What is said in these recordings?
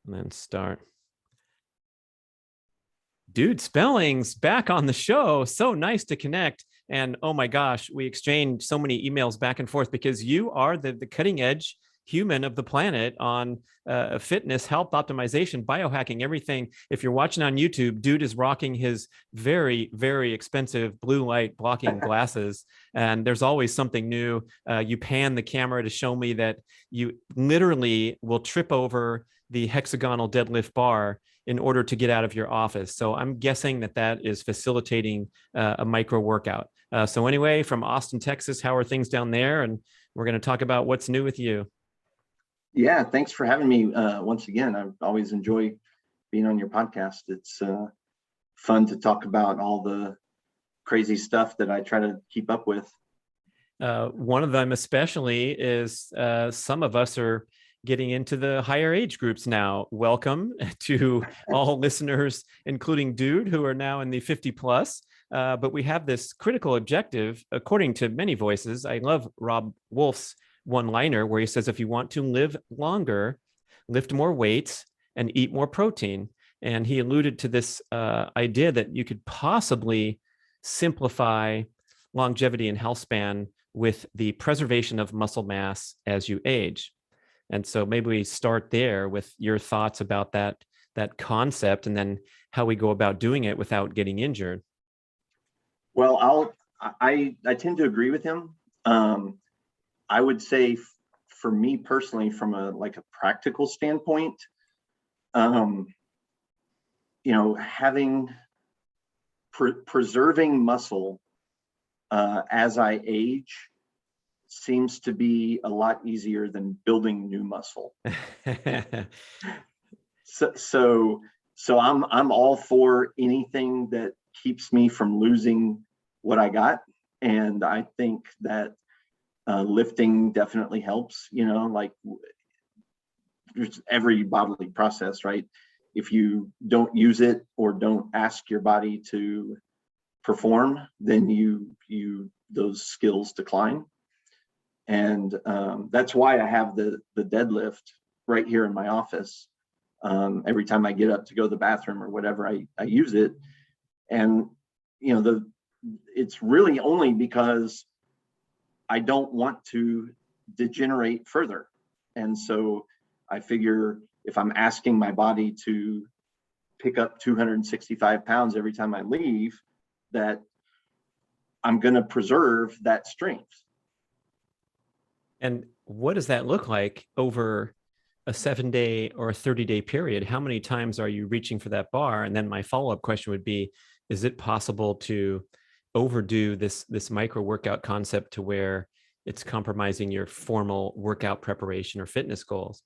And then start. Dude, Spelling's back on the show. So nice to connect. And oh my gosh, we exchanged so many emails back and forth because you are the cutting edge human of the planet on fitness, health optimization, biohacking, everything. If you're watching on YouTube, dude is rocking his very, very expensive blue light blocking glasses. And there's always something new. You pan the camera to show me that you literally will trip over the hexagonal deadlift bar in order to get out of your office. So I'm guessing that is facilitating a micro workout. So anyway, from Austin, Texas, how are things down there? And we're going to talk about what's new with you. Yeah, thanks for having me once again. I always enjoy being on your podcast. It's fun to talk about all the crazy stuff that I try to keep up with. One of them especially is some of us are getting into the higher age groups now. Welcome to all listeners, including Dude, who are now in the 50 plus. But we have this critical objective, according to many voices. I love Rob Wolf's one-liner where he says, if you want to live longer, lift more weights and eat more protein. And he alluded to this idea that you could possibly simplify longevity and health span with the preservation of muscle mass as you age. And so maybe we start there with your thoughts about that concept and then how we go about doing it without getting injured. Well, I tend to agree with him. I would say for me personally, from a practical standpoint, preserving muscle as I age seems to be a lot easier than building new muscle. So I'm all for anything that keeps me from losing what I got, and I think that lifting definitely helps. There's every bodily process, right? If you don't use it or don't ask your body to perform, then those skills decline. And that's why I have the deadlift right here in my office. Every time I get up to go to the bathroom or whatever, I use it. And it's really only because I don't want to degenerate further. And so I figure if I'm asking my body to pick up 265 pounds every time I leave, that I'm going to preserve that strength. And what does that look like over a 7-day or a 30-day period? How many times are you reaching for that bar? And then my follow-up question would be, is it possible to overdo this micro workout concept to where it's compromising your formal workout preparation or fitness goals?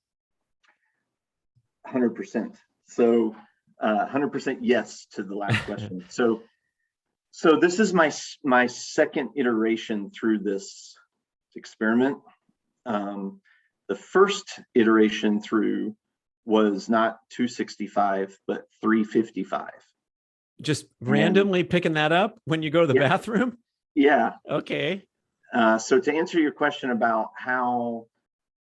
100%. So 100% yes to the last question. So this is my second iteration through this experiment. The first iteration through was not 265, but 355. Just randomly picking that up when you go to the bathroom? Yeah. Okay. So to answer your question about how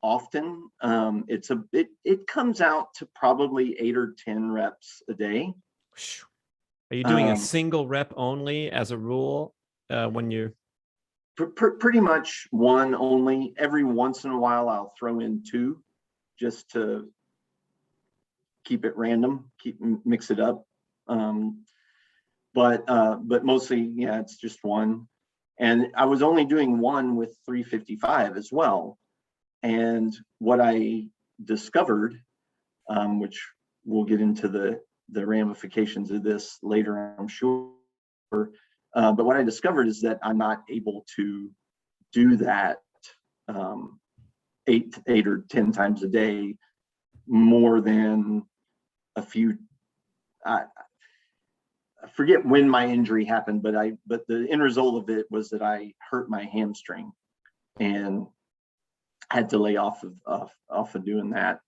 often, it comes out to probably 8 or 10 reps a day. Are you doing a single rep only as a rule when you're? Pretty much one only. Every once in a while, I'll throw in 2 just to keep it random, mix it up. But mostly, yeah, it's just 1. And I was only doing 1 with 355 as well. And what I discovered, which we'll get into the ramifications of this later, I'm sure. But what I discovered is that I'm not able to do that 8 or 10 times a day more than a few. I forget when my injury happened, but the end result of it was that I hurt my hamstring and had to lay off of doing that.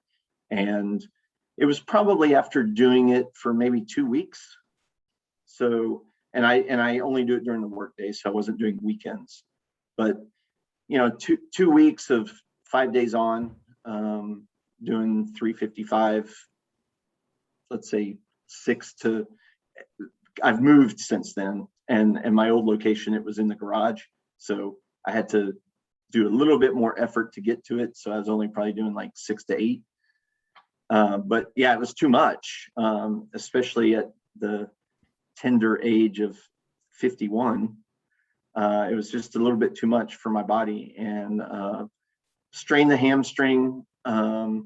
And it was probably after doing it for maybe 2 weeks. So, and I only do it during the work day, so I wasn't doing weekends. But 2 weeks of 5 days on, doing 355 let's say I've moved since then, and my old location, it was in the garage, so I had to do a little bit more effort to get to it. So I was only probably doing like 6 to 8. But yeah, it was too much, especially at the tender age of 51. It was just a little bit too much for my body, and strained the hamstring. And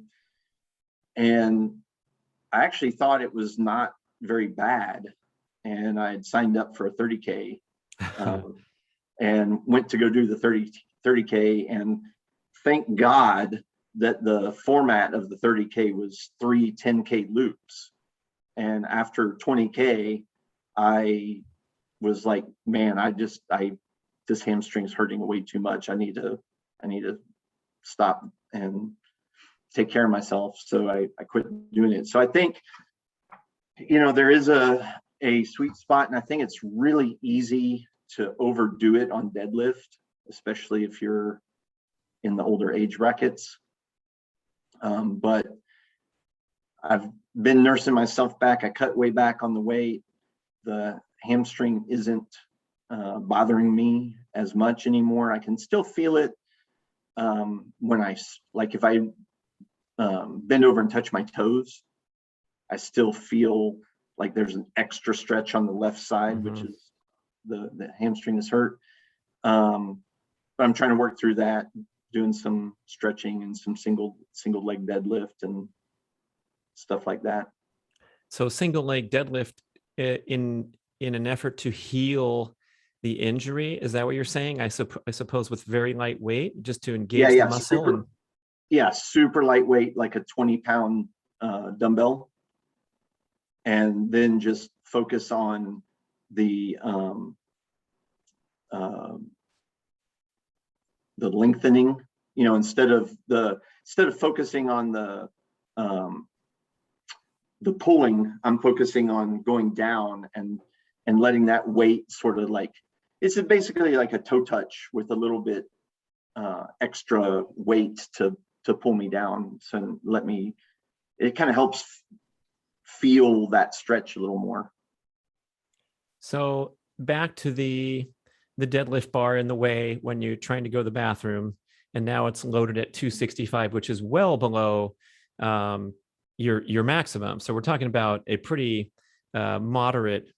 I actually thought it was not very bad. And I had signed up for a 30K and went to go do the 30K. And thank God that the format of the 30K was 3 10K loops. And after 20K, I was like, man, this hamstring's hurting way too much. I need to stop and take care of myself. So I quit doing it. So I think, there is a sweet spot, and I think it's really easy to overdo it on deadlift, especially if you're in the older age brackets. But I've been nursing myself back. I cut way back on the weight. The hamstring isn't bothering me as much anymore. I can still feel it when if I bend over and touch my toes. I still feel like there's an extra stretch on the left side, which is the hamstring is hurt. But I'm trying to work through that, doing some stretching and some single leg deadlift and stuff like that. So single leg deadlift in an effort to heal the injury, is that what you're saying? I suppose with very light weight, just to engage the muscle. Super lightweight, like a 20-pound dumbbell, and then just focus on the lengthening. Instead of focusing on the pulling, I'm focusing on going down and letting that weight sort of it's basically like a toe touch with a little bit extra weight to pull me down. So it kind of helps feel that stretch a little more. So back to the deadlift bar in the way when you're trying to go to the bathroom, and now it's loaded at 265, which is well below your maximum. So we're talking about a pretty moderate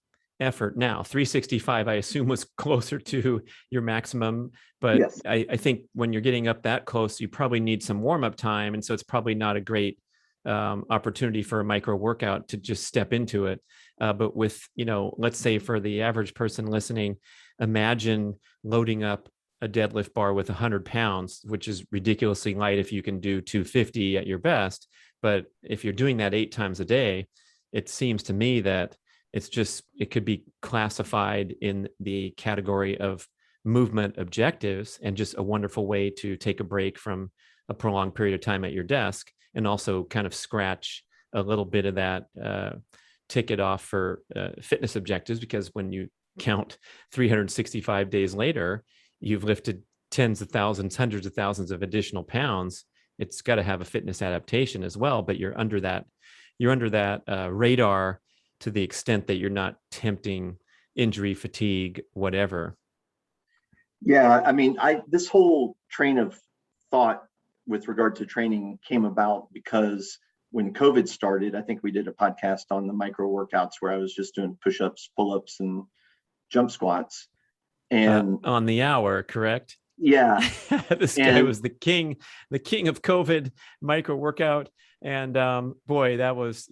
effort. Now 365, I assume, was closer to your maximum, but yes. I think when you're getting up that close, you probably need some warm-up time, and so it's probably not a great opportunity for a micro workout to just step into it. But with, let's say for the average person listening, imagine loading up a deadlift bar with 100 pounds, which is ridiculously light if you can do 250 at your best. But if you're doing that 8 times a day, it seems to me that it could be classified in the category of movement objectives, and just a wonderful way to take a break from a prolonged period of time at your desk, and also kind of scratch a little bit of that ticket off for fitness objectives, because when you count 365 days later, you've lifted tens of thousands, hundreds of thousands of additional pounds. It's got to have a fitness adaptation as well, but you're under that radar to the extent that you're not tempting injury, fatigue, whatever. Yeah, I mean, this whole train of thought with regard to training came about because when COVID started, I think we did a podcast on the micro workouts where I was just doing push-ups, pull-ups, and jump squats. And on the hour, correct? Yeah. This guy was the king of COVID micro workout. And boy, that was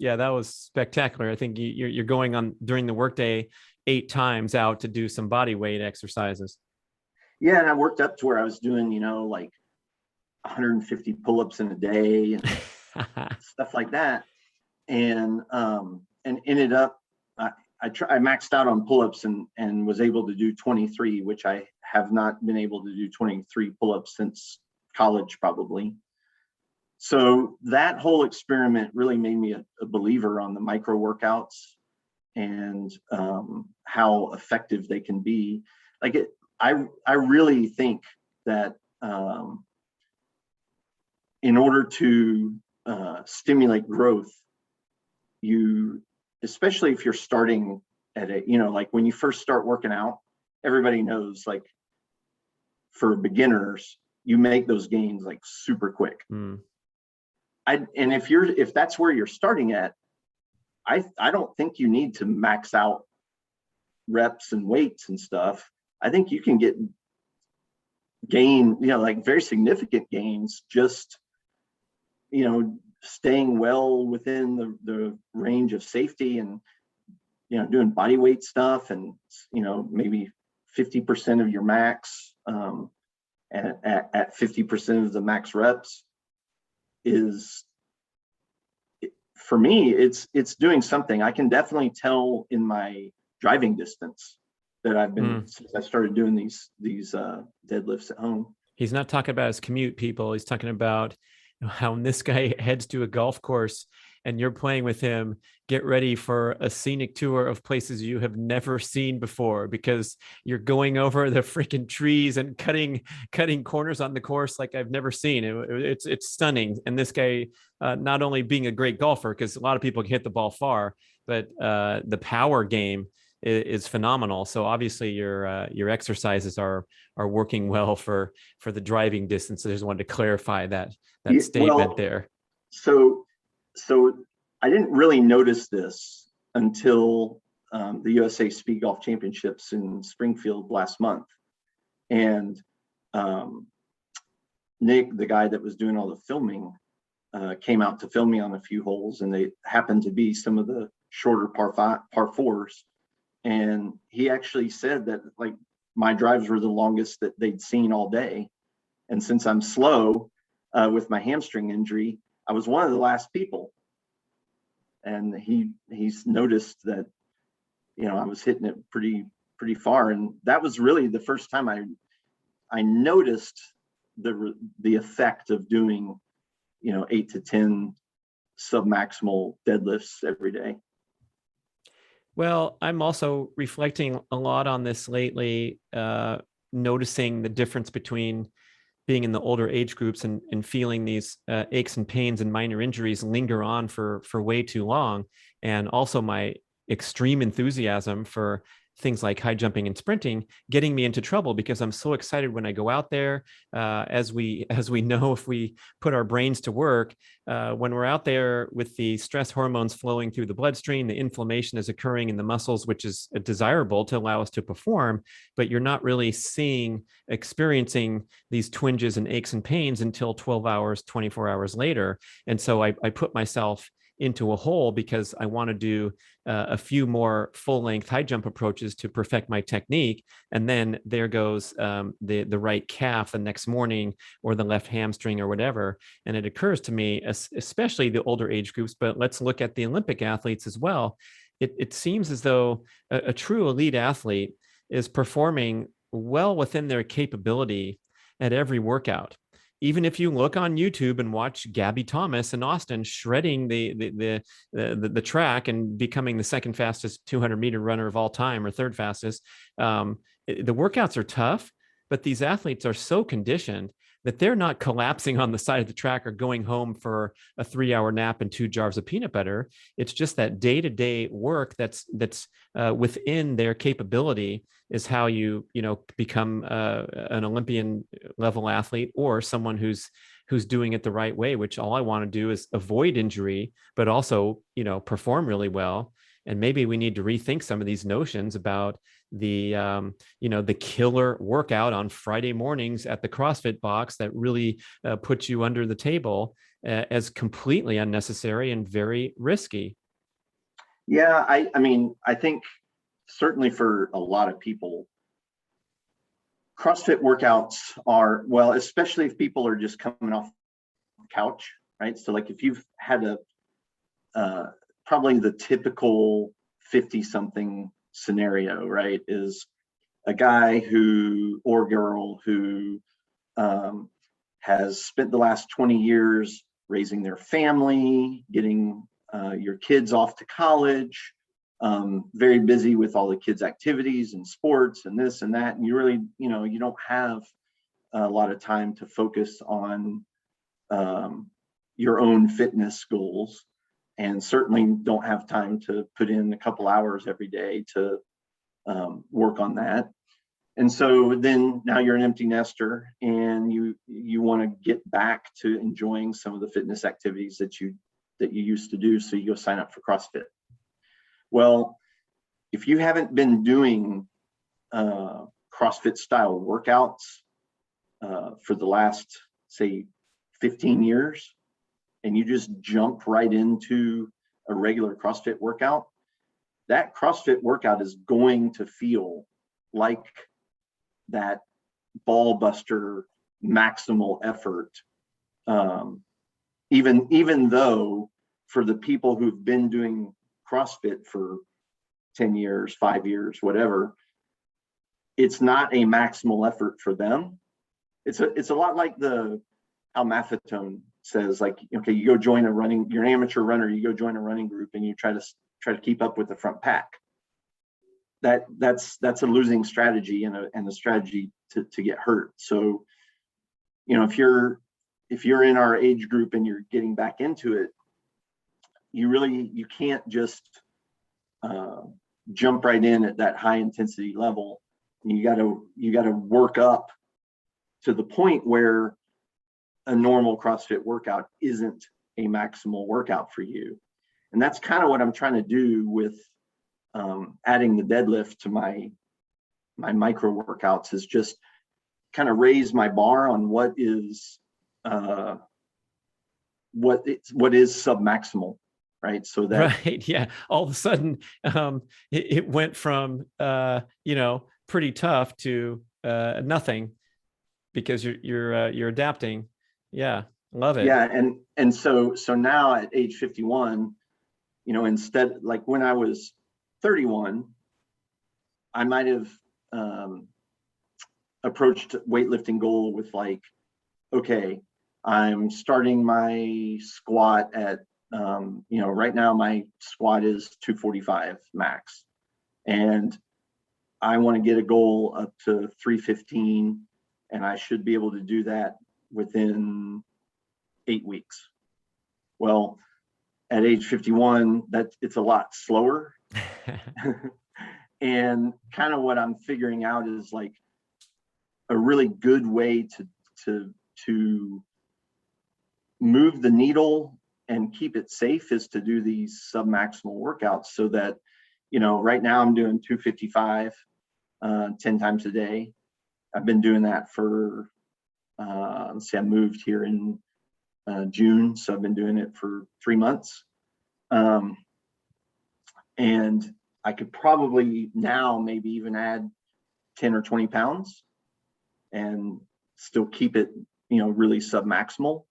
spectacular. I think you're going on during the workday 8 times out to do some body weight exercises. Yeah, and I worked up to where I was doing, like 150 pull-ups in a day and stuff like that. And ended up, I maxed out on pull-ups and was able to do 23, which I have not been able to do 23 pull-ups since college, probably. So that whole experiment really made me a believer on the micro workouts and how effective they can be. I really think that in order to stimulate growth, you, especially if you're starting at a, you know, like when you first start working out, everybody knows, like for beginners, you make those gains like super quick. Mm. And if that's where you're starting at, I don't think you need to max out reps and weights and stuff. I think you can gain, you know, like very significant gains, just, you know, staying well within the range of safety, and, you know, doing body weight stuff, and, you know, maybe 50% of your max, at 50% of the max reps is, for me, it's doing something. I can definitely tell in my driving distance that I've been, since I started doing these deadlifts at home. He's not talking about his commute, people. He's talking about how when this guy heads to a golf course and you're playing with him, get ready for a scenic tour of places you have never seen before, because you're going over the freaking trees and cutting corners on the course like I've never seen. It's stunning. And this guy, not only being a great golfer, because a lot of people can hit the ball far, but the power game is phenomenal. So obviously your exercises are working well for the driving distance. I just wanted to clarify that statement there. So I didn't really notice this until the USA Speed Golf Championships in Springfield last month. And Nick, the guy that was doing all the filming, came out to film me on a few holes, and they happened to be some of the shorter par fours. And he actually said that, like, my drives were the longest that they'd seen all day. And since I'm slow with my hamstring injury, I was one of the last people. And he's noticed that, you know, I was hitting it pretty far. And that was really the first time I noticed the effect of doing, you know, 8 to 10 submaximal deadlifts every day. Well, I'm also reflecting a lot on this lately, noticing the difference between being in the older age groups and feeling these aches and pains and minor injuries linger on for way too long. And also my extreme enthusiasm for things like high jumping and sprinting getting me into trouble, because I'm so excited when I go out there. As we know, if we put our brains to work, when we're out there with the stress hormones flowing through the bloodstream, the inflammation is occurring in the muscles, which is desirable to allow us to perform, but you're not really experiencing these twinges and aches and pains until 12 hours, 24 hours later. And so I put myself into a hole because I want to do a few more full-length high jump approaches to perfect my technique. And then there goes the right calf the next morning, or the left hamstring or whatever. And it occurs to me, especially the older age groups, but let's look at the Olympic athletes as well. It seems as though a true elite athlete is performing well within their capability at every workout. Even if you look on YouTube and watch Gabby Thomas in Austin shredding the track and becoming the second fastest 200-meter runner of all time, or third fastest, the workouts are tough, but these athletes are so conditioned that they're not collapsing on the side of the track or going home for a 3-hour nap and 2 jars of peanut butter. It's just that day-to-day work that's within their capability is how you become an Olympian level athlete, or someone who's doing it the right way, which all I want to do is avoid injury, but also, perform really well. And maybe we need to rethink some of these notions about the killer workout on Friday mornings at the CrossFit box that really puts you under the table as completely unnecessary and very risky. Yeah, I mean, I think certainly for a lot of people, CrossFit workouts are, well, especially if people are just coming off the couch, right? So like if you've had probably the typical 50-something scenario, right, is a guy or girl who has spent the last 20 years raising their family, getting your kids off to college, very busy with all the kids' activities and sports and this and that, and you really, you don't have a lot of time to focus on your own fitness goals. and certainly don't have time to put in a couple hours every day to work on that. And so then now you're an empty nester, and you want to get back to enjoying some of the fitness activities that you used to do. So you go sign up for CrossFit. Well, if you haven't been doing CrossFit style workouts for the last, say, 15 years, and you just jump right into a regular CrossFit workout, that CrossFit workout is going to feel like that ball buster maximal effort. Even though for the people who've been doing CrossFit for 10 years, 5 years, whatever, it's not a maximal effort for them. It's a lot like how Maffetone says, like, okay, you go join you're an amateur runner, you go join a running group and you try to keep up with the front pack. That's a losing strategy and a strategy to get hurt. So, if you're in our age group and you're getting back into it, you can't just jump right in at that high intensity level. You got to work up to the point where a normal CrossFit workout isn't a maximal workout for you. And that's kind of what I'm trying to do with adding the deadlift to my micro workouts, is just kind of raise my bar on what is submaximal, right? So that right, yeah. All of a sudden, it went from pretty tough to nothing, because you're adapting. Yeah, love it. Yeah, and so now at age 51, instead, like when I was 31, I might have approached weightlifting goal with like, okay, I'm starting my squat at right now my squat is 245 max, and I want to get a goal up to 315, and I should be able to do that within 8 weeks. Well, at age 51, it's a lot slower. And kind of what I'm figuring out is like a really good way to move the needle and keep it safe is to do these submaximal workouts, so that, right now I'm doing 255 10 times a day. I've been doing that for let's see, I moved here in June, so I've been doing it for 3 months. And I could probably now maybe even add 10 or 20 pounds and still keep it, really submaximal.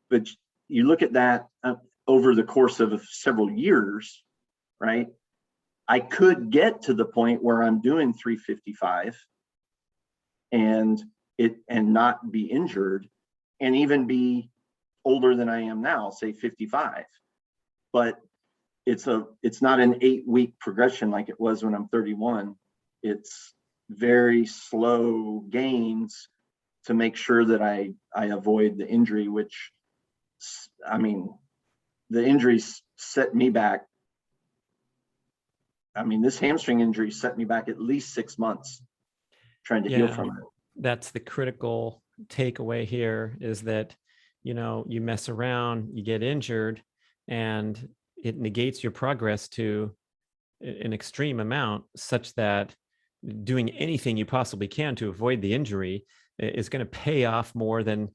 But you look at that over the course of several years, right? I could get to the point where I'm doing 355 and not be injured, and even be older than I am now, say 55. But it's not an 8-week progression like it was when I'm 31. It's very slow gains to make sure that I avoid the injury, which, I mean, the injuries set me back. I mean, this hamstring injury set me back at least 6 months trying to heal from it. That's the critical takeaway here, is that, you mess around, you get injured, and it negates your progress to an extreme amount, such that doing anything you possibly can to avoid the injury is going to pay off more than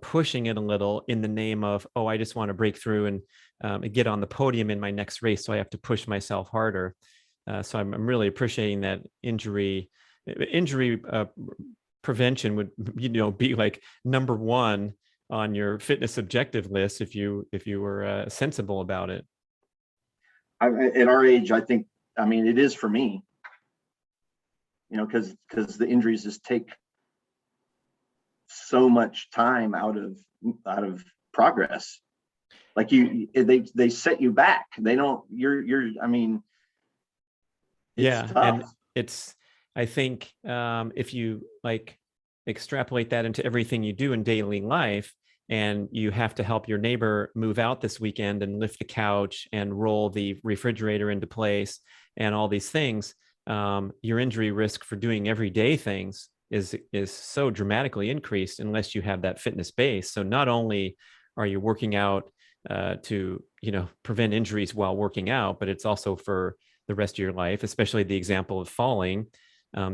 pushing it a little in the name of, oh, I just want to break through and get on the podium in my next race, so I have to push myself harder. So I'm really appreciating that injury prevention would, be like number one on your fitness objective list if you were sensible about it. At our age, I think, it is for me, because the injuries just take so much time out of progress. Like they set you back. They don't. It's tough. And it's, I think, if you like extrapolate that into everything you do in daily life, and you have to help your neighbor move out this weekend and lift the couch and roll the refrigerator into place and all these things, your injury risk for doing everyday things is so dramatically increased unless you have that fitness base. So not only are you working out to prevent injuries while working out, but it's also for the rest of your life, especially the example of falling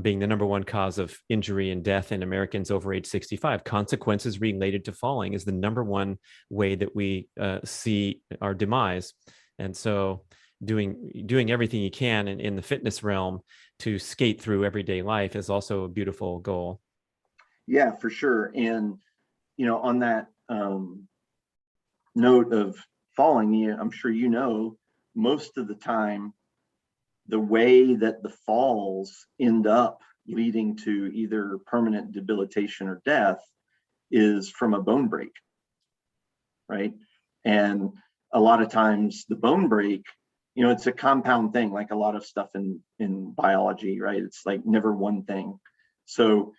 being the number one cause of injury and death in Americans over age 65. Consequences related to falling is the number one way that we see our demise. And so doing everything you can in the fitness realm to skate through everyday life is also a beautiful goal. Yeah, for sure. And, on that note of falling, I'm sure most of the time, the way that the falls end up leading to either permanent debilitation or death is from a bone break, right? And a lot of times the bone break, it's a compound thing, like a lot of stuff in biology, right? It's like never one thing. So,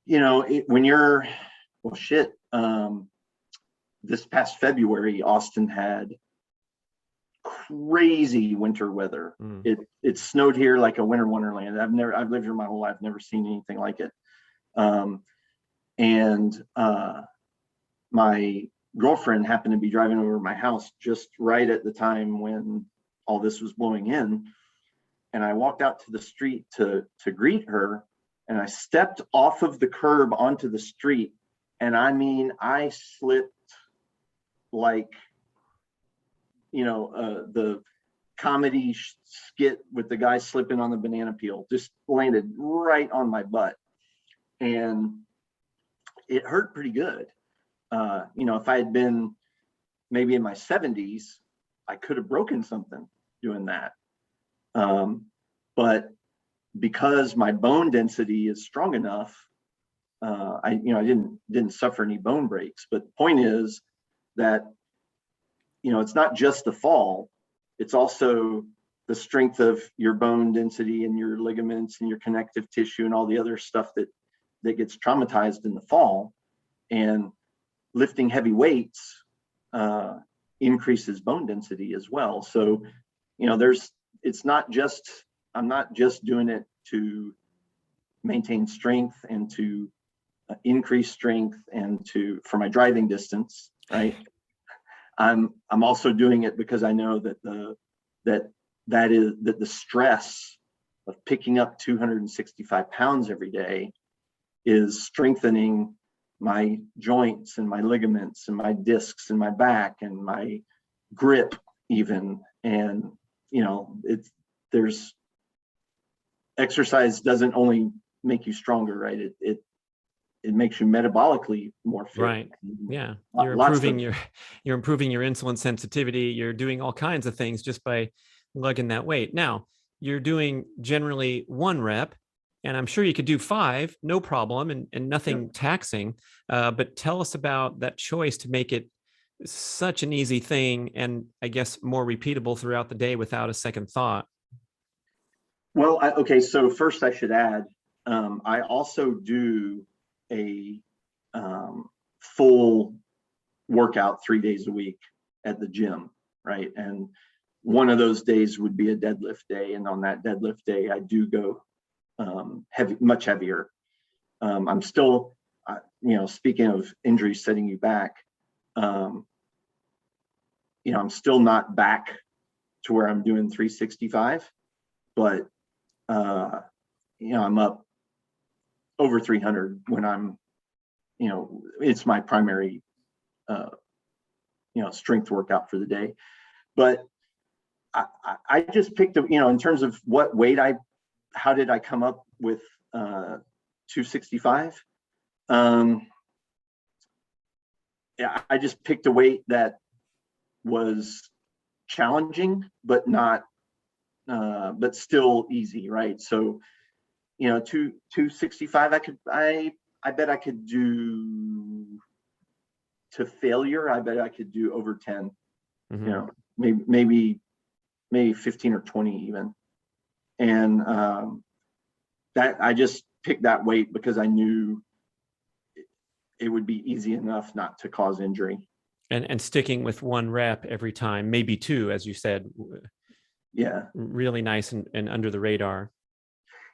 when you're, this past February, Austin had crazy winter weather. It snowed here like a winter wonderland. I've lived here my whole life, never seen anything like it. And my girlfriend happened to be driving over to my house just right at the time when all this was blowing in. And I walked out to the street to greet her, and I stepped off of the curb onto the street. And I slipped like, the comedy skit with the guy slipping on the banana peel, just landed right on my butt. And it hurt pretty good. If I had been maybe in my 70s, I could have broken something doing that. But because my bone density is strong enough, I didn't suffer any bone breaks. But the point is that, it's not just the fall, it's also the strength of your bone density and your ligaments and your connective tissue and all the other stuff that gets traumatized in the fall. And lifting heavy weights increases bone density as well. So, I'm not just doing it to maintain strength and to increase strength and for my driving distance, right? I'm also doing it because I know that the stress of picking up 265 pounds every day is strengthening my joints and my ligaments and my discs and my back and my grip even. And, there's exercise doesn't only make you stronger, right? It makes you metabolically more fit. Right. Yeah. You're improving your insulin sensitivity. You're doing all kinds of things just by lugging that weight. Now, you're doing generally 1 rep, and I'm sure you could do 5, no problem, and nothing taxing. But tell us about that choice to make it such an easy thing, and I guess more repeatable throughout the day without a second thought. Well, okay. So first I should add, I also do a full workout 3 days a week at the gym, right? And one of those days would be a deadlift day. And on that deadlift day, I do go much heavier. I'm still, speaking of injuries setting you back, I'm still not back to where I'm doing 365, but, I'm up over 300 when I'm, it's my primary, strength workout for the day. But I just picked, in terms of what weight how did I come up with 265? Yeah, I just picked a weight that was challenging, but not, but still easy, right? So, 265, I bet I could do to failure. I bet I could do over 10, maybe 15 or 20 even. And that I just picked that weight because I knew it would be easy enough not to cause injury. And sticking with one rep every time, maybe two, as you said. Yeah. Really nice and under the radar.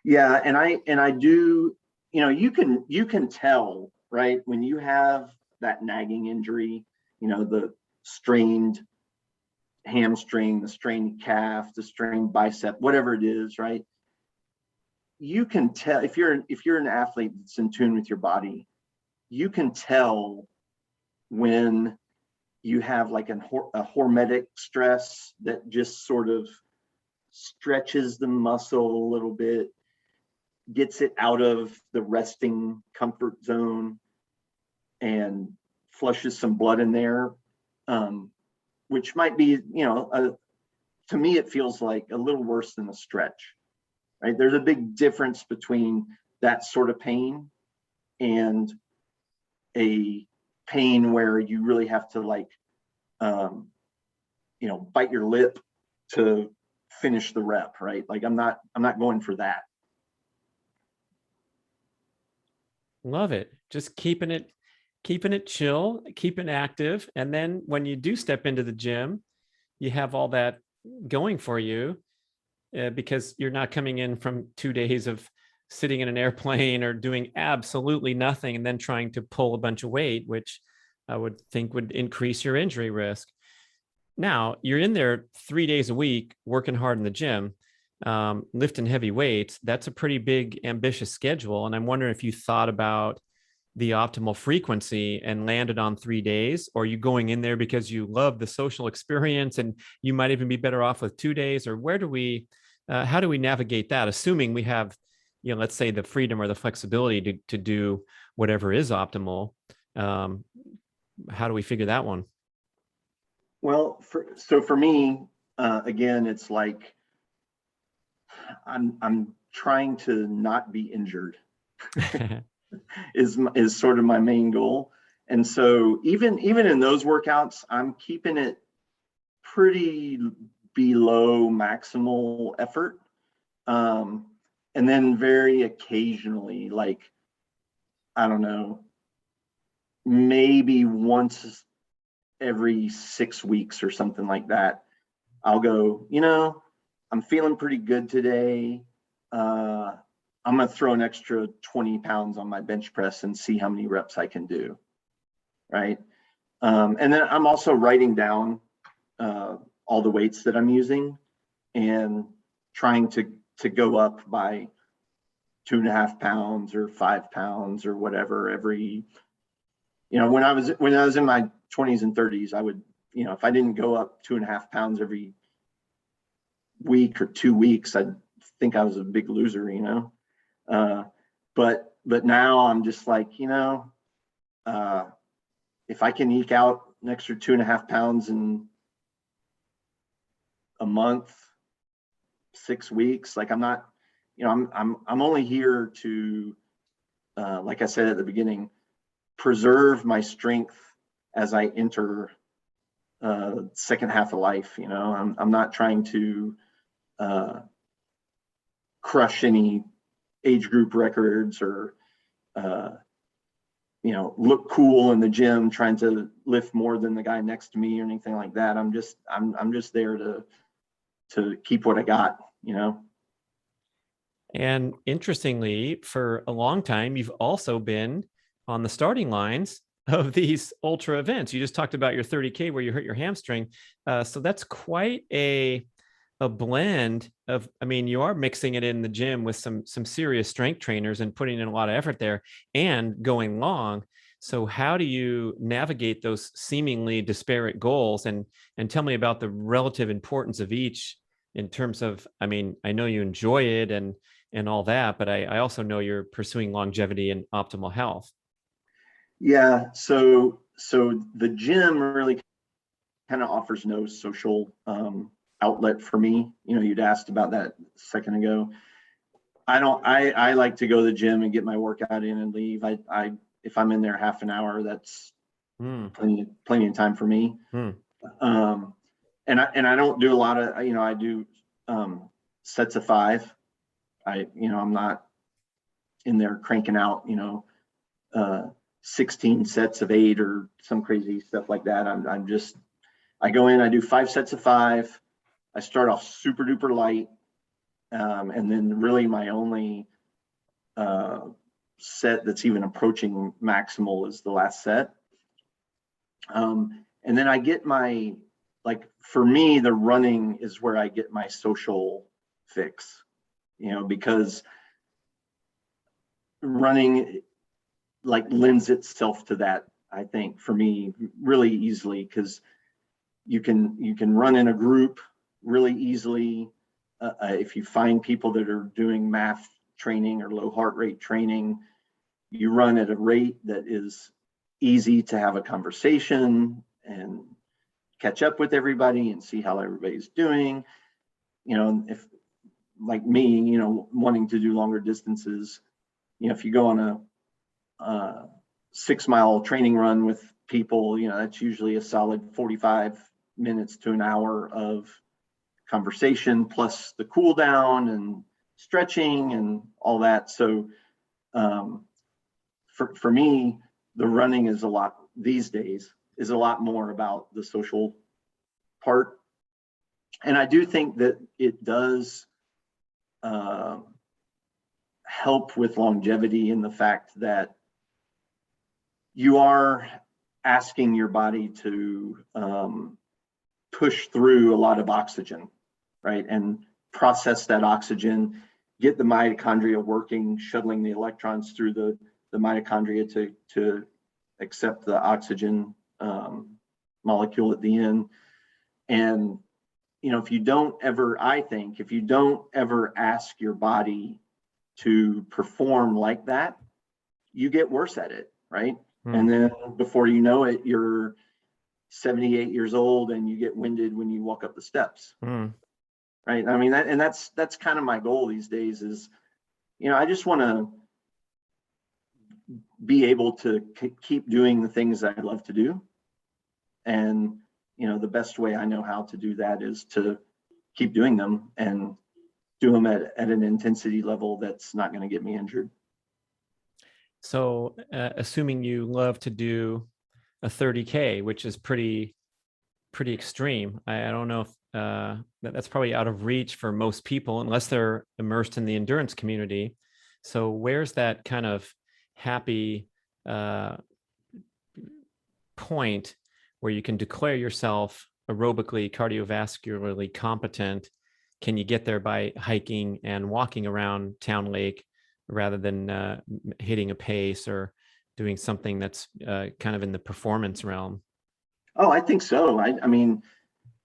Yeah. And I do, you can tell, right, when you have that nagging injury, the strained hamstring, the strained calf, the strained bicep, whatever it is, right? You can tell if you're an athlete that's in tune with your body, you can tell when you have like a hormetic stress that just sort of stretches the muscle a little bit, gets it out of the resting comfort zone, and flushes some blood in there, which might be, to me, it feels like a little worse than a stretch, right? There's a big difference between that sort of pain and a pain where you really have to bite your lip to finish the rep, right? Like I'm not going for that. Love it. Just keeping it chill, keeping active. And then when you do step into the gym, you have all that going for you because you're not coming in from 2 days of sitting in an airplane or doing absolutely nothing and then trying to pull a bunch of weight, which I would think would increase your injury risk. Now, you're in there 3 days a week, working hard in the gym, lifting heavy weights. That's a pretty big, ambitious schedule. And I'm wondering if you thought about the optimal frequency and landed on 3 days, or are you going in there because you love the social experience and you might even be better off with 2 days? Or how do we navigate that, assuming we have, let's say the freedom or the flexibility to do whatever is optimal? How do we figure that one? Well, for me, again, it's like I'm trying to not be injured is sort of my main goal. And so even in those workouts, I'm keeping it pretty below maximal effort. And then very occasionally, like, I don't know, maybe once every 6 weeks or something like that, I'll go, I'm feeling pretty good today. I'm going to throw an extra 20 pounds on my bench press and see how many reps I can do. Right. And then I'm also writing down all the weights that I'm using and trying to go up by 2.5 pounds or 5 pounds or whatever every, when I was in my 20s and 30s, I would, if I didn't go up 2.5 pounds every week or 2 weeks, I'd think I was a big loser, but now I'm just like, if I can eke out an extra 2.5 pounds in a month, 6 weeks, like I'm not, I'm only here to, like I said at the beginning, preserve my strength as I enter second half of life. I'm not trying to crush any age group records or look cool in the gym trying to lift more than the guy next to me or anything like that. I'm just there to keep what I got. And interestingly, for a long time, you've also been on the starting lines of these ultra events. You just talked about your 30K where you hurt your hamstring. So that's quite a blend of, you are mixing it in the gym with some serious strength trainers and putting in a lot of effort there and going long. So how do you navigate those seemingly disparate goals? And tell me about the relative importance of each in terms of, I know you enjoy it and all that, but I also know you're pursuing longevity and optimal health. Yeah. So the gym really kind of offers no social outlet for me. You'd asked about that a second ago. I like to go to the gym and get my workout in and leave. If I'm in there half an hour, that's plenty of time for me. And I don't do a lot of, I do sets of 5. I'm not in there cranking out, 16 sets of 8 or some crazy stuff like that. I go in, I do 5 sets of 5. I start off super duper light. And then really my only set that's even approaching maximal is the last set. And then I get for me, the running is where I get my social fix, because running lends itself to that, I think, for me, really easily, because you can run in a group really easily. If you find people that are doing math training or low heart rate training, you run at a rate that is easy to have a conversation and catch up with everybody and see how everybody's doing. If like me, wanting to do longer distances, if you go on a 6-mile training run with people, that's usually a solid 45 minutes to an hour of conversation, plus the cool down and stretching and all that. So for me, the running is these days is a lot more about the social part. And I do think that it does help with longevity in the fact that you are asking your body to push through a lot of oxygen, right? And process that oxygen, get the mitochondria working, shuttling the electrons through the mitochondria to accept the oxygen molecule at the end. And, if you don't ever ask your body to perform like that, you get worse at it, right? And then before you know it, you're 78 years old and you get winded when you walk up the steps. Right. I mean, that's kind of my goal these days is, I just want to be able to keep doing the things that I love to do. And, the best way I know how to do that is to keep doing them and do them at an intensity level that's not going to get me injured. So assuming you love to do a 30K, which is pretty extreme. I don't know if that's probably out of reach for most people unless they're immersed in the endurance community. So where's that kind of happy point where you can declare yourself aerobically, cardiovascularly competent? Can you get there by hiking and walking around Town Lake rather than hitting a pace or doing something that's kind of in the performance realm? Oh, I think so. I mean,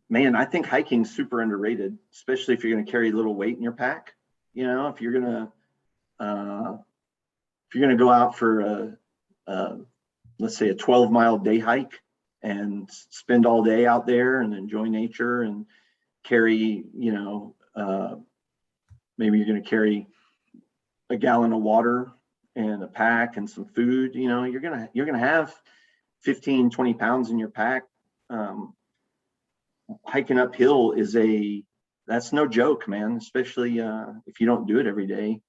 man, I think hiking's super underrated, especially if you're going to carry a little weight in your pack. If you're going to go out for let's say a 12-mile day hike and spend all day out there and enjoy nature and carry, maybe you're going to carry a gallon of water and a pack and some food, you're going to have 15, 20 pounds in your pack. Hiking uphill that's no joke, man, especially if you don't do it every day.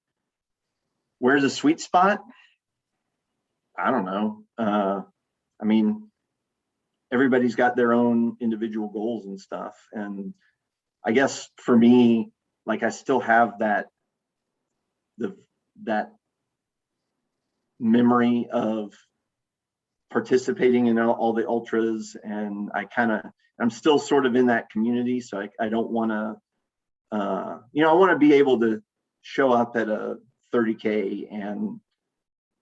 Where's the sweet spot? I don't know. I mean, everybody's got their own individual goals and stuff. And I guess for me, I still have that memory of participating in all the ultras, and I'm still sort of in that community. So I don't want to, I want to be able to show up at a 30K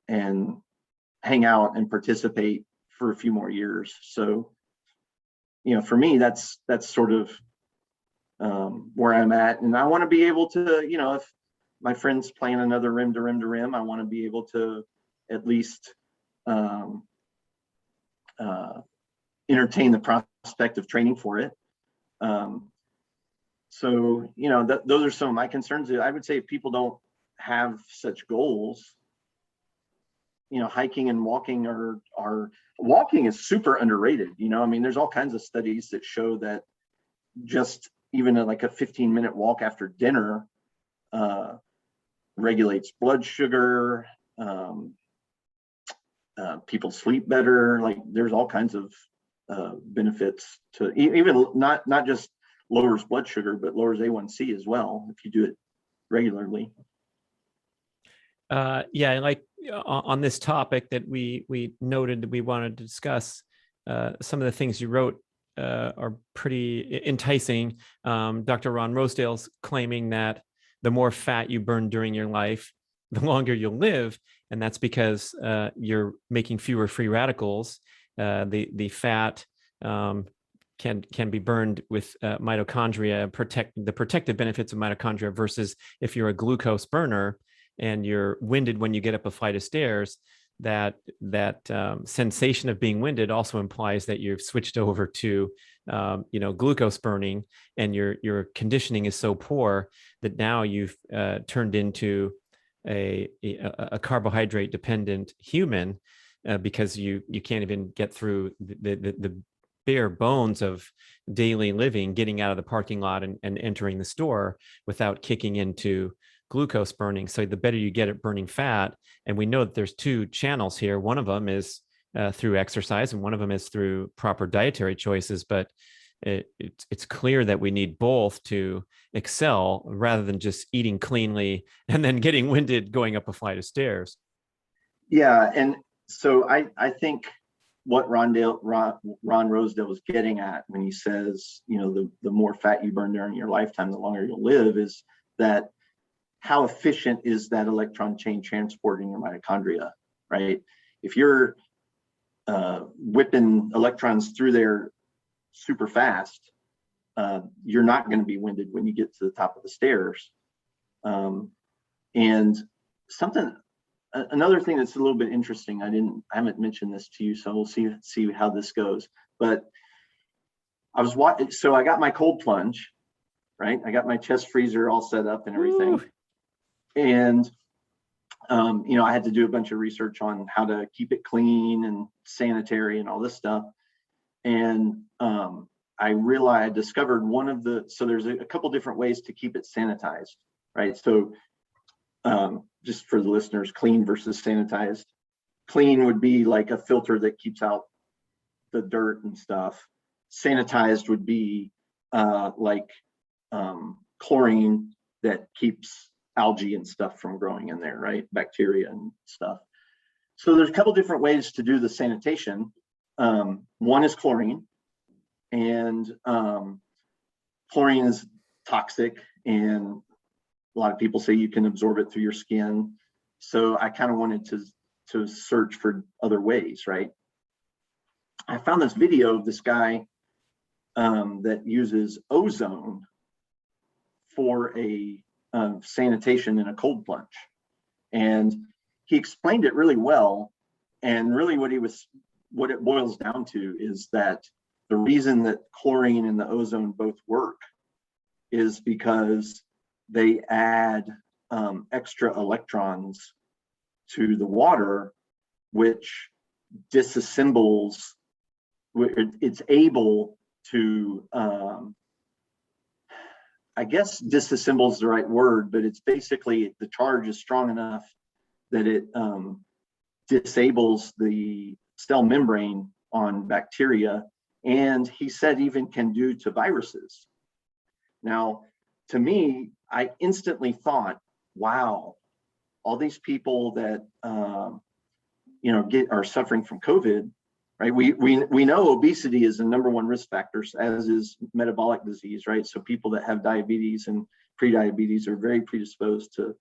and hang out and participate for a few more years. So, for me, that's sort of where I'm at. And I want to be able to, if my friends plan another rim to rim to rim, I want to be able to at least entertain the prospect of training for it. So, those are some of my concerns. I would say if people don't have such goals, hiking and walking walking is super underrated. I mean, there's all kinds of studies that show that just even a 15-minute walk after dinner regulates blood sugar, people sleep better. Like there's all kinds of benefits to even not just lowers blood sugar, but lowers A1C as well if you do it regularly. Yeah, and like on this topic that we noted that we wanted to discuss, some of the things you wrote are pretty enticing. Dr. Ron Rosedale's claiming that the more fat you burn during your life, the longer you'll live, and that's because you're making fewer free radicals. The fat can be burned with mitochondria, the protective benefits of mitochondria, versus if you're a glucose burner and you're winded when you get up a flight of stairs. That sensation of being winded also implies that you've switched over to glucose burning, and your conditioning is so poor that now you've turned into a carbohydrate dependent human, because you can't even get through the bare bones of daily living, getting out of the parking lot and entering the store without kicking into glucose burning. So the better you get at burning fat, and we know that there's two channels here. One of them is through exercise, and one of them is through proper dietary choices. But it's clear that we need both to excel, rather than just eating cleanly and then getting winded going up a flight of stairs. Yeah, and so I think what Ron Rosedale was getting at when he says, the more fat you burn during your lifetime, the longer you'll live, is that how efficient is that electron chain transport in your mitochondria, right? If you're whipping electrons through there super fast, you're not going to be winded when you get to the top of the stairs. And another thing that's a little bit interesting, I haven't mentioned this to you, so we'll see how this goes. But I was watching, so I got my cold plunge, right? I got my chest freezer all set up and everything. Ooh. And I had to do a bunch of research on how to keep it clean and sanitary and all this stuff. And I discovered so there's a couple different ways to keep it sanitized, right? So just for the listeners, clean versus sanitized. Clean would be like a filter that keeps out the dirt and stuff. Sanitized would be like chlorine that keeps algae and stuff from growing in there, right? Bacteria and stuff. So there's a couple different ways to do the sanitation. One is chlorine, and chlorine is toxic, and a lot of people say you can absorb it through your skin. So I kind of wanted to search for other ways, right? I found this video of this guy that uses ozone for a sanitation in a cold plunge. And he explained it really well. And really what it boils down to is that the reason that chlorine and the ozone both work is because they add extra electrons to the water, which disassembles, it's able to, I guess disassemble is the right word, but it's basically the charge is strong enough that it disables the cell membrane on bacteria, and he said even can do to viruses. Now, to me, I instantly thought, wow, all these people that are suffering from COVID, right? We know obesity is the number one risk factor, as is metabolic disease, right? So people that have diabetes and prediabetes are very predisposed to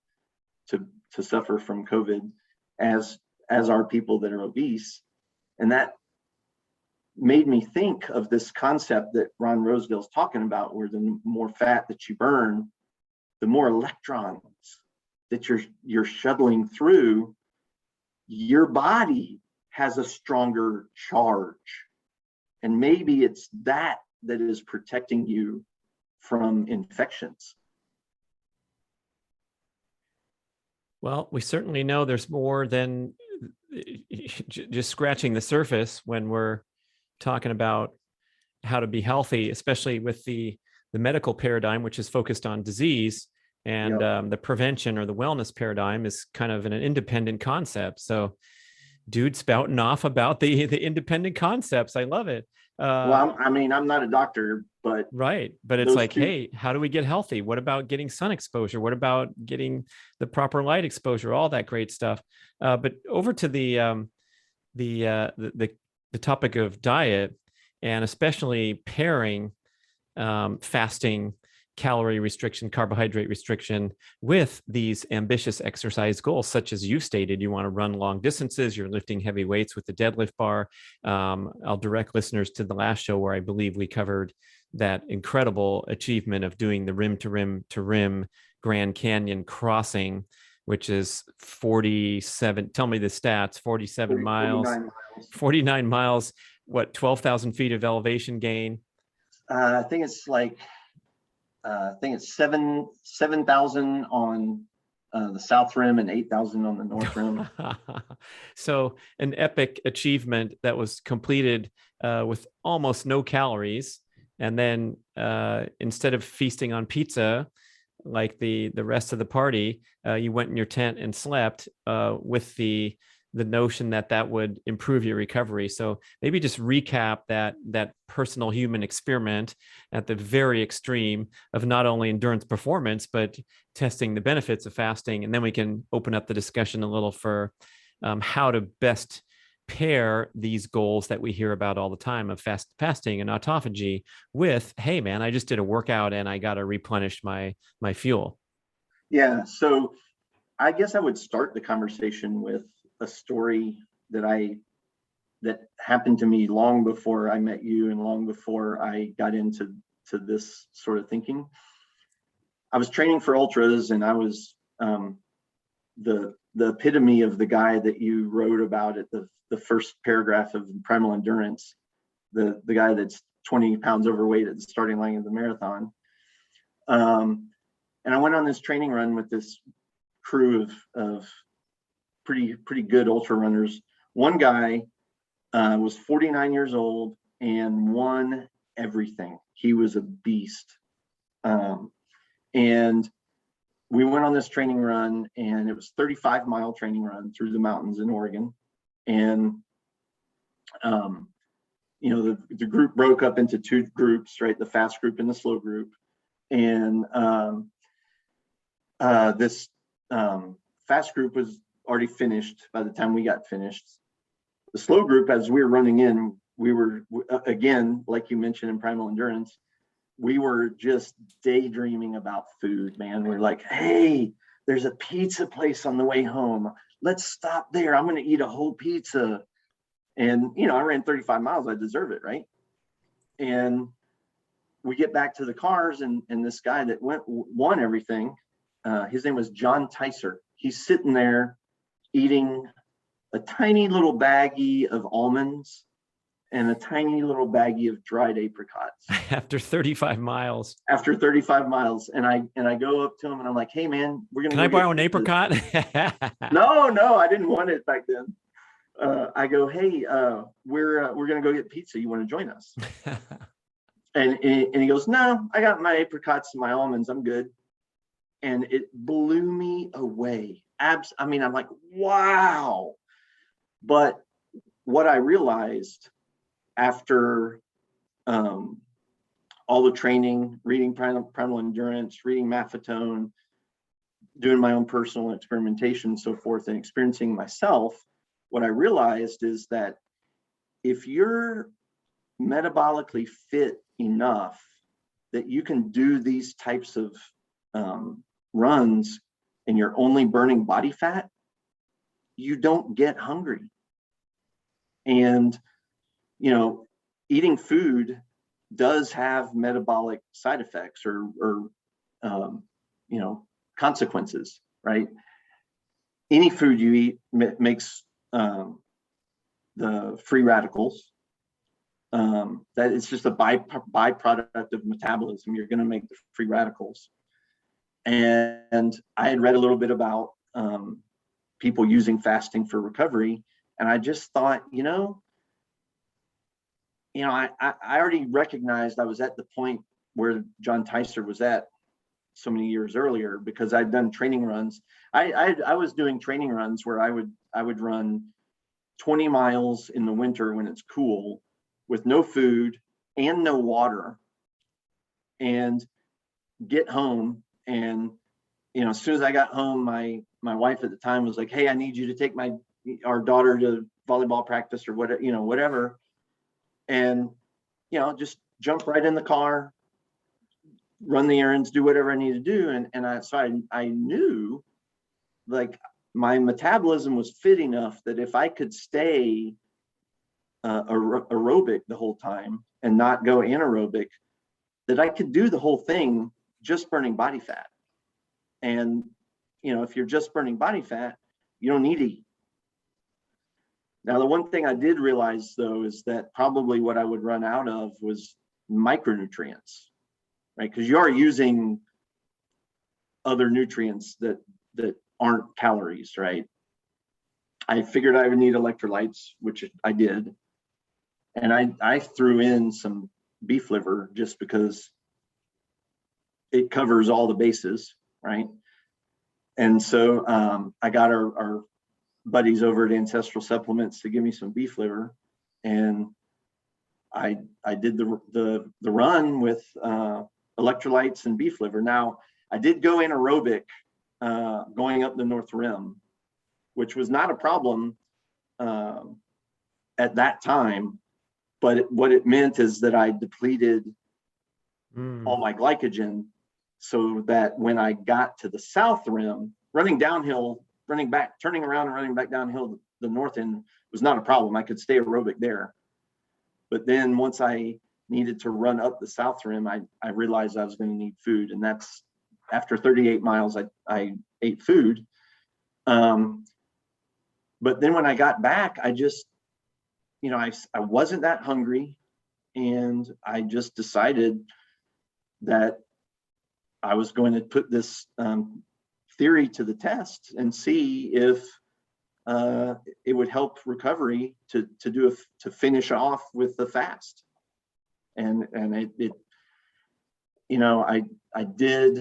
suffer from COVID, as are people that are obese. And that made me think of this concept that Ron Rosedale's talking about, where the more fat that you burn, the more electrons that you're shuttling through, your body has a stronger charge. And maybe it's that is protecting you from infections. Well, we certainly know there's more than just scratching the surface when we're talking about how to be healthy, especially with the medical paradigm, which is focused on disease, and the prevention or the wellness paradigm is kind of an independent concept. So dude spouting off about the independent concepts. I love it. Well, I mean, I'm not a doctor, but Right. But it's those like, two, hey, how do we get healthy? What about getting sun exposure? What about getting the proper light exposure? All that great stuff. But over to the topic of diet, and especially pairing fasting, calorie restriction, carbohydrate restriction with these ambitious exercise goals, such as you stated. You want to run long distances, you're lifting heavy weights with the deadlift bar. I'll direct listeners to the last show where I believe we covered that incredible achievement of doing the rim to rim to rim Grand Canyon crossing, which is 47, tell me the stats, 47 miles, 49 miles. 49 miles, what, 12,000 feet of elevation gain? I think it's like, I think it's 7,000 on the south rim and 8,000 on the north rim. So an epic achievement that was completed with almost no calories. And then instead of feasting on pizza, like the rest of the party, you went in your tent and slept with the notion that that would improve your recovery. So maybe just recap that personal human experiment at the very extreme of not only endurance performance, but testing the benefits of fasting. And then we can open up the discussion a little for how to best pair these goals that we hear about all the time of fasting and autophagy with, hey man, I just did a workout and I got to replenish my fuel. Yeah. So I guess I would start the conversation with a story that happened to me long before I met you and long before I got into this sort of thinking. I was training for ultras, and I was the epitome of the guy that you wrote about at the first paragraph of Primal Endurance, the guy that's 20 pounds overweight at the starting line of the marathon. And I went on this training run with this crew of pretty good ultra runners. One guy was 49 years old and won everything. He was a beast. And we went on this training run, and it was 35-mile training run through the mountains in Oregon. And the group broke up into two groups, right? The fast group and the slow group. And this fast group was already finished by the time we got finished. The slow group, as we were running in, we were, again, like you mentioned in Primal Endurance, we were just daydreaming about food, man. We're like, hey, there's a pizza place on the way home. Let's stop there. I'm going to eat a whole pizza. And, I ran 35 miles. I deserve it, right? And we get back to the cars, and this guy that won everything, his name was John Ticer. He's sitting there eating a tiny little baggie of almonds and a tiny little baggie of dried apricots. After 35 miles. After 35 miles. And I go up to him and I'm like, hey man, we're going to Can I borrow an apricot? No, I didn't want it back then. I go, hey, we're going to go get pizza. You want to join us? and he goes, no, I got my apricots and my almonds. I'm good. And it blew me away. I'm like, wow. But what I realized after all the training, reading Primal Endurance, reading Maffetone, doing my own personal experimentation, so forth, and experiencing myself, what I realized is that if you're metabolically fit enough that you can do these types of runs and you're only burning body fat, you don't get hungry. And, eating food does have metabolic side effects or consequences, right? Any food you eat makes the free radicals. That it's just a byproduct of metabolism. You're going to make the free radicals. And I had read a little bit about people using fasting for recovery, and I just thought, I already recognized I was at the point where John Ticer was at so many years earlier, because I'd done training runs. I was doing training runs where I would run 20 miles in the winter when it's cool with no food and no water, and get home. And, as soon as I got home, my wife at the time was like, "Hey, I need you to take our daughter to volleyball practice or whatever. And, just jump right in the car, run the errands, do whatever I need to do. And I knew, like, my metabolism was fit enough that if I could stay aerobic the whole time and not go anaerobic, that I could do the whole thing just burning body fat. And, if you're just burning body fat, you don't need to eat. Now, the one thing I did realize, though, is that probably what I would run out of was micronutrients, right? Because you are using other nutrients that aren't calories, right? I figured I would need electrolytes, which I did. And I threw in some beef liver just because it covers all the bases, right? And so I got our buddies over at Ancestral Supplements to give me some beef liver, and I did the run with electrolytes and beef liver. Now, I did go anaerobic going up the North Rim, which was not a problem at that time. But what it meant is that I depleted all my glycogen, so that when I got to the South Rim, running downhill, running back, turning around and running back downhill, the north end was not a problem. I could stay aerobic there. But then once I needed to run up the South Rim, I realized I was going to need food. And that's after 38 miles, I ate food. But then when I got back, I just, I wasn't that hungry. And I just decided that I was going to put this theory to the test and see if it would help recovery to finish off with the fast. And it I did.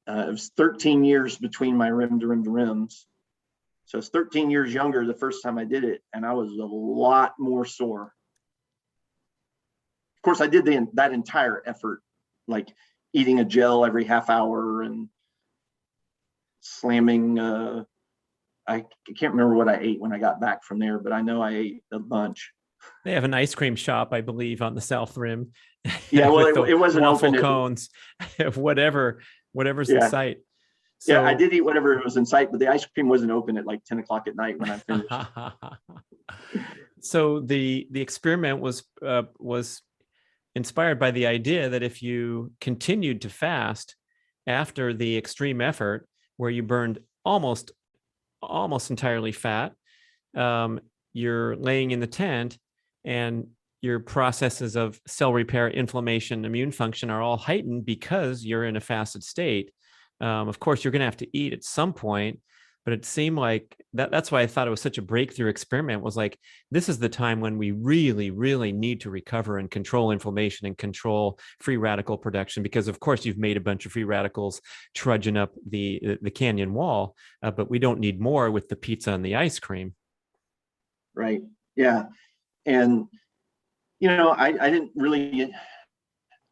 It was 13 years between my rim to rims. So it's 13 years younger the first time I did it, and I was a lot more sore. Of course, I did that entire effort, like eating a gel every half hour and slamming. I can't remember what I ate when I got back from there, but I know I ate a bunch. They have an ice cream shop, I believe, on the South Rim. Yeah, well, it wasn't waffle open. Cones, whatever's in sight. So, yeah, I did eat whatever was in sight, but the ice cream wasn't open at like 10 o'clock at night when I finished. So the experiment was inspired by the idea that if you continued to fast after the extreme effort, where you burned almost entirely fat, you're laying in the tent, and your processes of cell repair, inflammation, immune function are all heightened because you're in a fasted state. Of course, you're going to have to eat at some point, but it seemed like that's why I thought it was such a breakthrough experiment. Was like, this is the time when we really, really need to recover and control inflammation and control free radical production, because of course you've made a bunch of free radicals trudging up the canyon wall, but we don't need more with the pizza and the ice cream. Right. Yeah. And, I didn't really,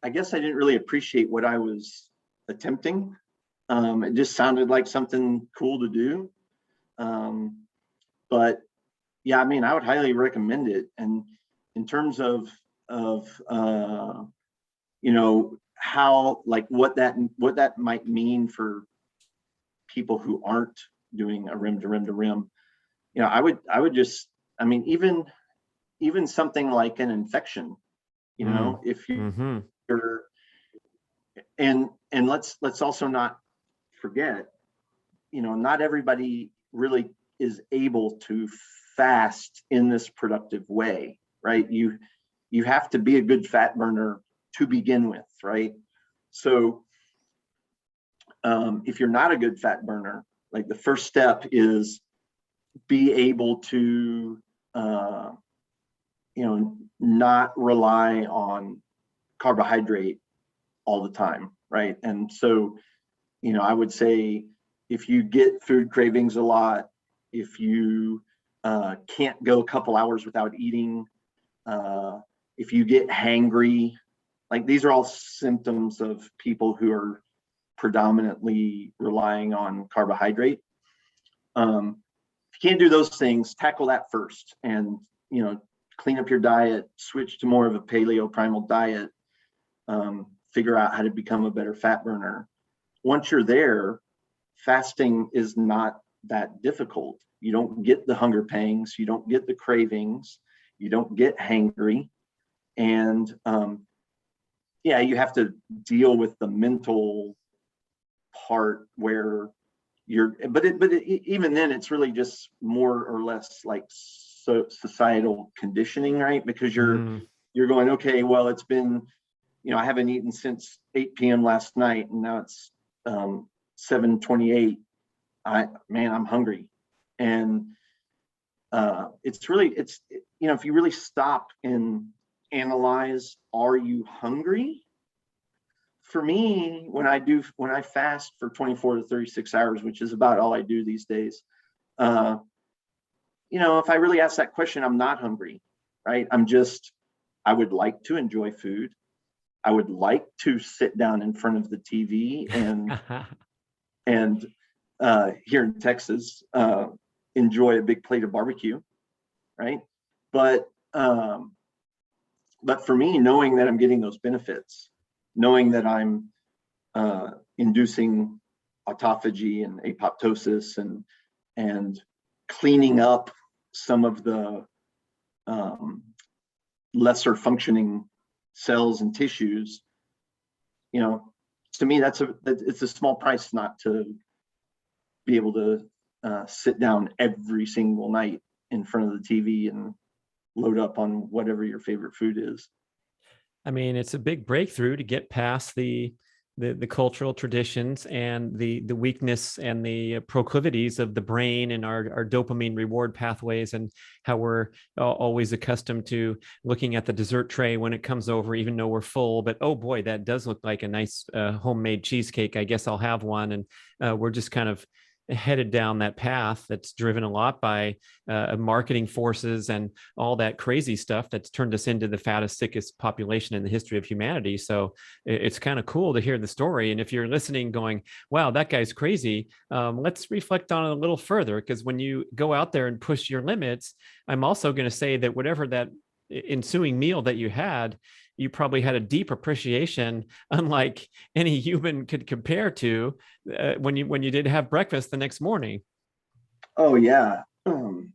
I guess I didn't really appreciate what I was attempting. It just sounded like something cool to do. But yeah, I mean, I would highly recommend it. And in terms of how, like, what that might mean for people who aren't doing a rim to rim, I would just, I mean, even something like an infection, if you're, and let's also not forget, not everybody really is able to fast in this productive way, right? You have to be a good fat burner to begin with, right? So if you're not a good fat burner, like, the first step is be able to not rely on carbohydrate all the time, right? And so I would say, if you get food cravings a lot, if you can't go a couple hours without eating, if you get hangry, like these are all symptoms of people who are predominantly relying on carbohydrate. If you can't do those things, tackle that first, and clean up your diet, switch to more of a paleo primal diet, figure out how to become a better fat burner. Once you're there, fasting is not that difficult. You don't get the hunger pangs, you don't get the cravings, you don't get hangry, and you have to deal with the mental part where even then it's really just more or less like societal conditioning, right? Because you're going, okay, well, it's been, I haven't eaten since 8 p.m. last night, and now it's 7:28. I'm hungry. And if you really stop and analyze, are you hungry? For me, when I fast for 24 to 36 hours, which is about all I do these days, if I really ask that question, I'm not hungry, right? I would like to enjoy food. I would like to sit down in front of the TV and here in Texas, enjoy a big plate of barbecue, right? But for me, knowing that I'm getting those benefits, knowing that I'm inducing autophagy and apoptosis and cleaning up some of the lesser functioning cells and tissues, to me, it's a small price not to be able to sit down every single night in front of the TV and load up on whatever your favorite food is. I mean, it's a big breakthrough to get past the cultural traditions and the weakness and the proclivities of the brain and our dopamine reward pathways, and how we're always accustomed to looking at the dessert tray when it comes over, even though we're full. But oh boy, that does look like a nice homemade cheesecake. I guess I'll have one. And we're just kind of headed down that path that's driven a lot by marketing forces and all that crazy stuff that's turned us into the fattest, sickest population in the history of humanity. So it's kind of cool to hear the story. And if you're listening going, wow, that guy's crazy, let's reflect on it a little further, because when you go out there and push your limits, I'm also going to say that whatever that ensuing meal that you had, you probably had a deep appreciation, unlike any human could compare to, when you did have breakfast the next morning. Oh yeah. But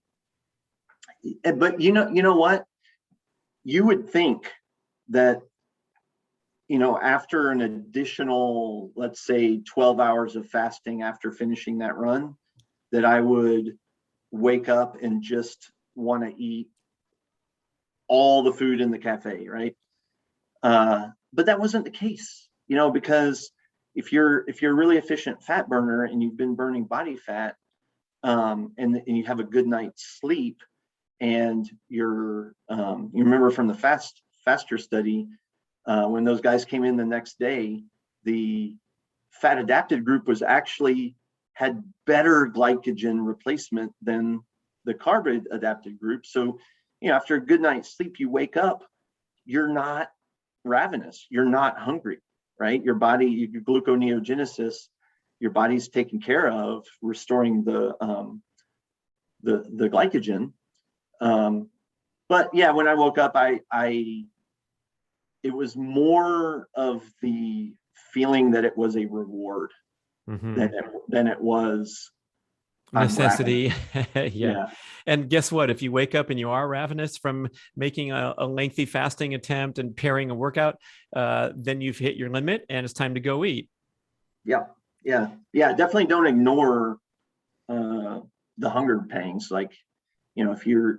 you know what? You would think that, after an additional, let's say 12 hours of fasting after finishing that run, that I would wake up and just want to eat all the food in the cafe, right? But that wasn't the case, because if you're a really efficient fat burner and you've been burning body fat, and you have a good night's sleep, and you remember from the faster study, when those guys came in the next day, the fat adapted group had better glycogen replacement than the carb adapted group. So, after a good night's sleep, you wake up, you're not ravenous, you're not hungry, right? Your body, your gluconeogenesis, your body's taken care of, restoring the glycogen. But yeah, when I woke up, it was more of the feeling that it was a reward than it was necessity. Yeah. And guess what? If you wake up and you are ravenous from making a lengthy fasting attempt and pairing a workout, then you've hit your limit and it's time to go eat. Yeah. Definitely don't ignore the hunger pangs. Like, if your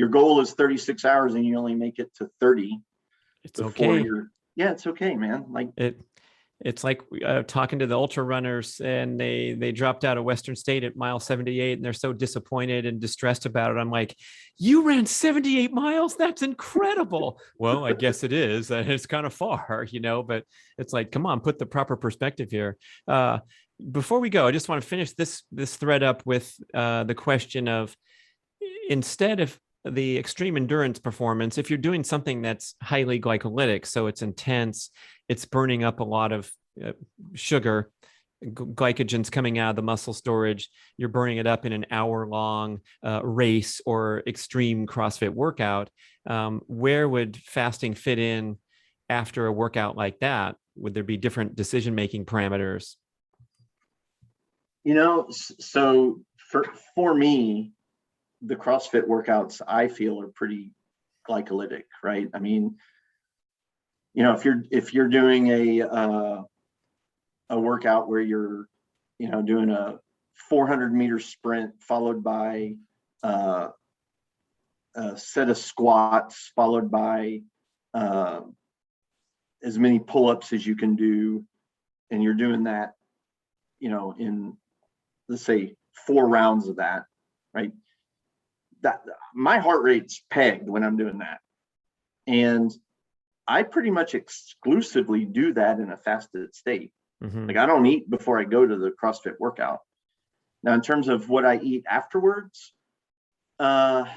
goal is 36 hours and you only make it to 30, it's okay. It's okay, man. Like it's like talking to the ultra runners, and they dropped out of Western State at mile 78, and they're so disappointed and distressed about it. I'm like, you ran 78 miles? That's incredible. Well, I guess it is. It's kind of far, but it's like, come on, put the proper perspective here. Before we go, I just want to finish this thread up with the question of, instead of the extreme endurance performance, if you're doing something that's highly glycolytic, so it's intense, it's burning up a lot of sugar, glycogen's coming out of the muscle storage, you're burning it up in an hour-long race or extreme CrossFit workout, where would fasting fit in after a workout like that? Would there be different decision-making parameters? So for me, the CrossFit workouts I feel are pretty glycolytic, right? I mean, if you're doing a workout where you're, doing a 400-meter sprint followed by a set of squats followed by as many pull-ups as you can do, and you're doing that, in, let's say, 4 rounds of that, right? That my heart rate's pegged when I'm doing that, and I pretty much exclusively do that in a fasted state. Mm-hmm. Like, I don't eat before I go to the CrossFit workout. Now, in terms of what I eat afterwards, my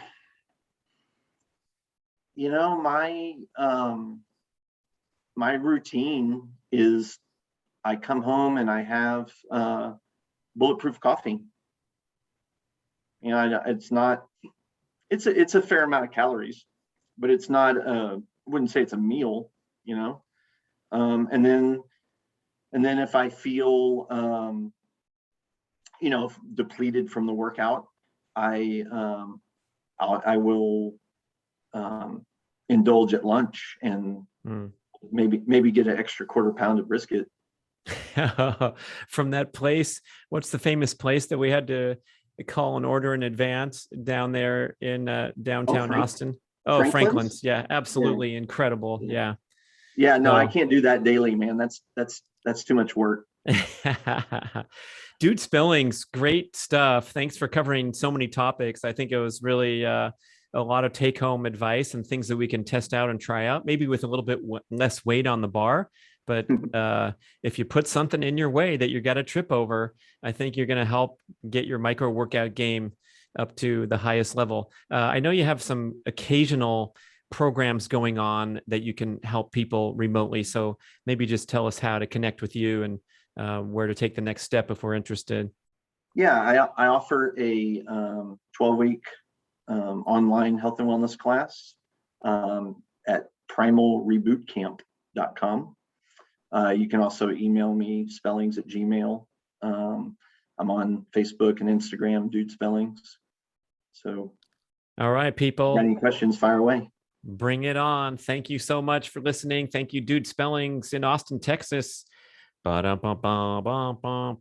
my routine is I come home and I have bulletproof coffee. It's not, it's a fair amount of calories, but it's not, I wouldn't say it's a meal, and then if I feel, depleted from the workout, I will indulge at lunch and maybe get an extra quarter pound of brisket. From that place, what's the famous place that we had to call an order in advance down there in downtown Austin? Oh, Franklin's. Yeah, absolutely. Yeah. Incredible. Yeah. Yeah, no, I can't do that daily, man. That's too much work. Dude Spellings, great stuff. Thanks for covering so many topics. I think it was really a lot of take-home advice and things that we can test out and try out, maybe with a little bit less weight on the bar. But if you put something in your way that you got to trip over, I think you're going to help get your micro workout game up to the highest level. I know you have some occasional programs going on that you can help people remotely. So maybe just tell us how to connect with you and where to take the next step if we're interested. Yeah, I offer a 12-week online health and wellness class at primalrebootcamp.com. You can also email me, spellings@gmail. I'm on Facebook and Instagram, Dude Spellings. So, all right, people. Got any questions? Fire away. Bring it on. Thank you so much for listening. Thank you, Dude Spellings in Austin, Texas. Ba-dum-bum-bum-bum-bum.